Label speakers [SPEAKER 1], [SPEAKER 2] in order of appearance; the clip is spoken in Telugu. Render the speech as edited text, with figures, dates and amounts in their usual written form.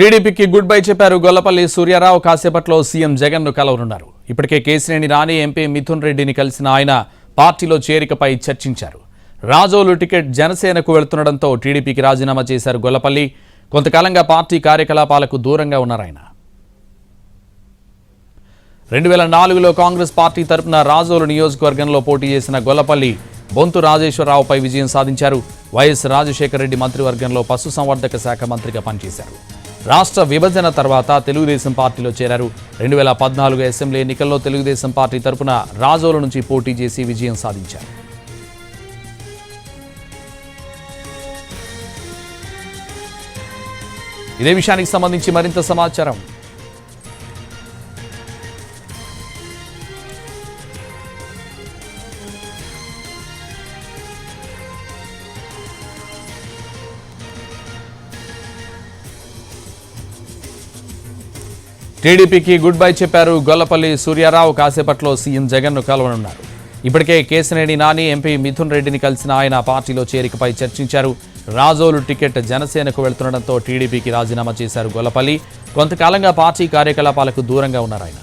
[SPEAKER 1] టీడీపీకి గుడ్ బై చెప్పారు గొల్లపల్లి సూర్యారావు. కాసేపట్లో సీఎం జగన్ను కలవనున్నారు. ఇప్పటికే కేశినేని నాని, ఎంపీ మిథున్ రెడ్డిని కలిసిన ఆయన పార్టీలో చేరికపై చర్చించారు. రాజోలు టికెట్ జనసేనకు వెళ్తుండటంతో టీడీపీకి రాజీనామా చేశారు గొల్లపల్లి. కొంతకాలంగా పార్టీ కార్యకలాపాలకు దూరంగా ఉన్నారాయన. 2004లో కాంగ్రెస్ పార్టీ తరపున రాజోలు నియోజకవర్గంలో పోటీ చేసిన గొల్లపల్లి బొంతు రాజేశ్వరరావుపై విజయం సాధించారు. వైఎస్ రాజశేఖర రెడ్డి మంత్రివర్గంలో పశుసంవర్ధక శాఖ మంత్రిగా పనిచేశారు. రాష్ట్ర విభజన తర్వాత తెలుగుదేశం పార్టీలో చేరారు. 2014 అసెంబ్లీ ఎన్నికల్లో తెలుగుదేశం పార్టీ తరపున రాజోలు నుంచి పోటీ చేసి విజయం సాధించారు. ఇదే విషయానికి సంబంధించి మరింత సమాచారం టీడీపీకి గుడ్ బై చెప్పారు గొల్లపల్లి సూర్యారావు. కాసేపట్లో సీఎం జగన్ను కలవనున్నారు. ఇప్పటికే కేశినేని నాని, ఎంపీ మిథున్ రెడ్డిని కలిసిన ఆయన పార్టీలో చేరికపై చర్చించారు. రాజోలు టికెట్ జనసేనకు వెళ్తుండటంతో టీడీపీకి రాజీనామా చేశారు గొల్లపల్లి. కొంతకాలంగా పార్టీ కార్యకలాపాలకు దూరంగా ఉన్నారాయన.